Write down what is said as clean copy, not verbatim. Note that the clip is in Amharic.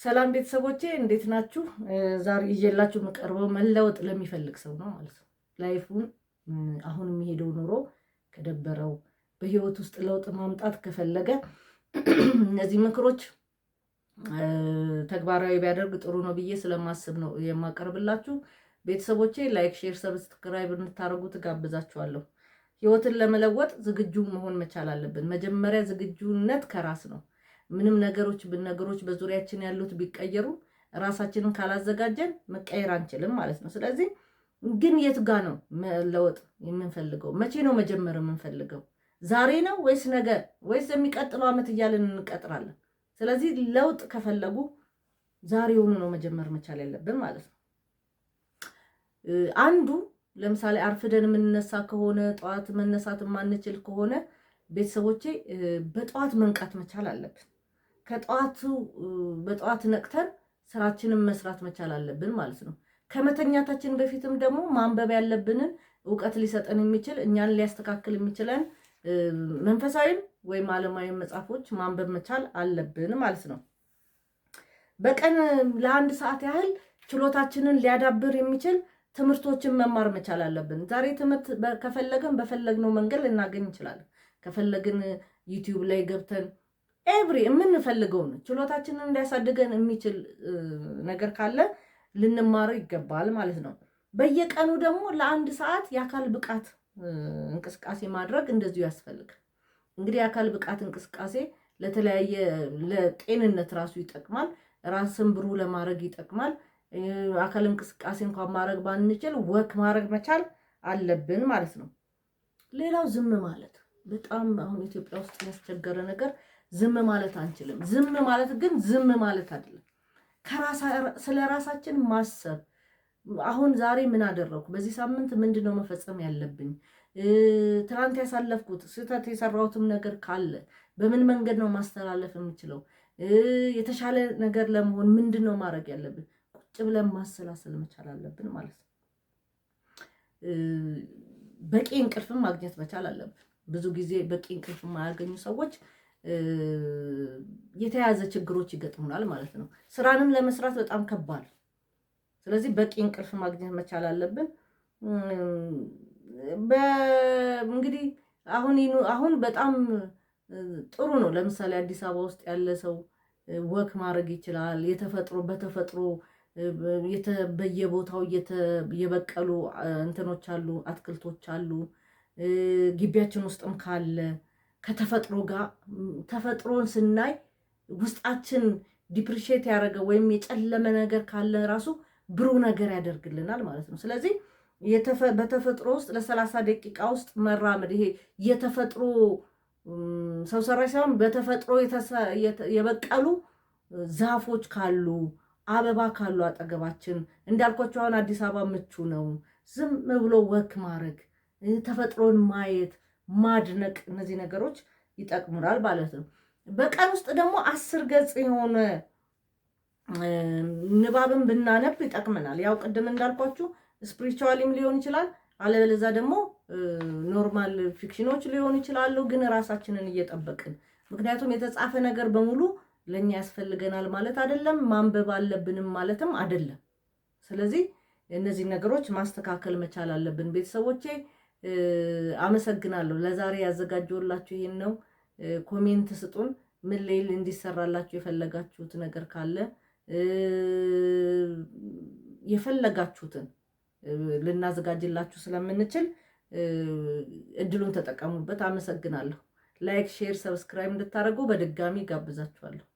ሰላም ቤተሰቦቼ እንዴት ናችሁ? ዛሬ ይዤላችሁ የምቀርበው መለወጥ ለሚፈልግ ሰው ነው ማለት ነው። ላይፉን አሁን የሚሄደው ኑሮ ከደበረው በህይወት ውስጥ ለውጥ ማምጣት ከፈለገ እነዚህ ምክሮች ተግባራዊ ቢያደርግ ጥሩ ነው ብዬ ስለማስብ ነው የማቀርብላችሁ። ቤተሰቦቼ ላይክ፣ ሼር፣ ሰብስክራይብ እንድታደርጉ ትጋብዛችኋለሁ። ህይወትን ለመለወጥ ዝግጁ መሆን መቻል አለብን። መጀመሪያ ዝግጁነት ከራስ ነው። ምንም ነገሮች በዙሪያችን ያሉት ቢቀየሩ ራሳችንን ካላዘጋጀን መቀየር አንችልም ማለት ነው። ስለዚህ ግን የት ጋ ነው መለወጥ የምንፈልገው? መቼ ነው መጀመር የምንፈልገው? ዛሬ ነው ወይስ ነገ ወይስ የሚቀጥለው ዓመት እያልን እንቀጥራለን? ስለዚህ ለውጥ ከፈለጉ ዛሬውኑ ነው መጀመር መቻል ያለብን ማለት ነው። አንዱ ለምሳሌ አርፍደን የምንነሳ ከሆነ ጠዋት መነሳት የማንችል ከሆነ ቤተሰቦቼ በጠዋት መንቃት መቻል አለብን። በጠዋት ነቅተን ስራችንን መስራት መቻል አለብን ማለት ነው። ከመተኛታችን በፊትም ደግሞ ማንበብ ያለብንን እውቀት ሊሰጠን የሚችል እኛን ሊያስተካክል የሚችለን መንፈሳዊም ወይም ዓለማዊ መጽሐፎች ማንበብ መቻል አለብን ማለት ነው። በቀን ለ1 ሰዓት ያህል ችሎታችንን ሊያዳብር የሚችል ትምህርቶችን መማር መቻል አለብን። ዛሬ ትምህርት ከፈለግን በፈለግነው መንገድ ልናገኝ እንችላለን። ከፈለግን ዩቲዩብ ላይ ገብተን የምንፈልገውን ችሎታችንን እንዲያሳድገን የሚችል ነገር ካለ ልንማረው ይገባል ማለት ነው። በየቀኑ ደግሞ ለ1 ሰዓት የአካል ብቃት እንቅስቃሴ ማድረግ እንደዚሁ ያስፈልጋል። እንግዲህ የአካል ብቃት እንቅስቃሴ ለተለያየ ለጤንነት ራሱ ይጠቅማል። ራስን ብሩህ ለማድረግ ይጠቅማል። አካል እንቅስቃሴ እንኳን ማድረግ ባንችል ወክ ማድረግ መቻል አለብን ማለት ነው። ሌላው ዝም ማለት በጣም አሁን ኢትዮጵያ ውስጥ ያስቸገረ ነገር ዝም ማለት አንችልም። ዝም ማለት ግን ዝም ማለት አይደለም። ስለ ራሳችን ማሰብ፣ አሁን ዛሬ ምን አደረኩ፣ በዚህ ሳምንት ምንድነው መፈጸም ያለብኝ፣ ትናንት ያሳለፍኩት ስህተት የሰራሁትም ነገር ካለ በምን መንገድ ነው ማስተላለፍ የምችለው፣ የተሻለ ነገር ለመሆን ምንድነው ማድረግ ያለብን፣ ቁጭ ብለን ማሰላሰል መቻል አለብን ማለት ነው። በቂ እንቅልፍም ማግኘት መቻል አለብን። ብዙ ጊዜ በቂ እንቅልፍ የማያገኙ ሰዎች የተያዘ ችግሮች ይገጥሙናል ማለት ነው። ስራንም ለመስራት በጣም ከባድ። ስለዚህ በቂ እንቅልፍ ማግኘት መቻል አለብን። እንግዲህ አሁን በጣም ጥሩ ነው። ለምሳሌ አዲስ አበባ ውስጥ ያለ ሰው ወክ ማድረግ ይችላል። በተፈጥሮ በየቦታው የበቀሉ እንትኖች አሉ፣ አትክልቶች አሉ። ግቢያችን ውስጥም ካለ ከተፈጥሮ ጋር ተፈጥሮን ስናይ ውስጣችን ዲፕሪሼት ያደረገ ወይም የጨለመ ነገር ካለ ራሱ ብሩህ ነገር ያደርግልናል ማለት ነው። ስለዚህ በተፈጥሮ ውስጥ ለ30 ደቂቃ ውስጥ መራመድ፣ ይሄ የተፈጥሮ ሰው ሰራሽ ሳይሆን በተፈጥሮ የበቀሉ ዛፎች ካሉ አበባ ካሉ አጠገባችን፣ እንዳልኳቸው አሁን አዲስ አበባ ምቹ ነው። ዝም ብሎ ወክ ማድረግ፣ ተፈጥሮን ማየት፣ ማድነቅ፣ እነዚህ ነገሮች ይጠቅሙናል ማለት ነው። በቀን ውስጥ ደግሞ 10 ገጽ የሆነ ንባብን ብናነብ ይጠቅመናል። ያው ቅድም እንዳልኳችሁ ስፒሪቹዋሊም ሊሆን ይችላል፣ አለበለዚያ ደግሞ ኖርማል ፊክሽኖች ሊሆኑ ይችላሉ። ግን ራሳችንን እየጠበቅን፣ ምክንያቱም የተጻፈ ነገር በሙሉ ለኛ ያስፈልገናል ማለት አይደለም፣ ማንበብ አለብንም ማለትም አይደለም። ስለዚህ እነዚህ ነገሮች ማስተካከል መቻል አለብን። ቤተሰቦቼ አመሰግናለሁ። ለዛሬ ያዘጋጀሁላችሁ ይሄን ነው። ኮሜንት ስጡን። ምን ላይ እንዲሰራላችሁ የፈለጋችሁት ነገር ካለ የፈለጋችሁትን ልናዘጋጅላችሁ ስለምንችል እድሉን ተጠቀሙበት። አመሰግናለሁ። ላይክ፣ ሼር፣ ሰብስክራይብ እንድታደርጉ በድጋሚ ጋብዛችኋለሁ።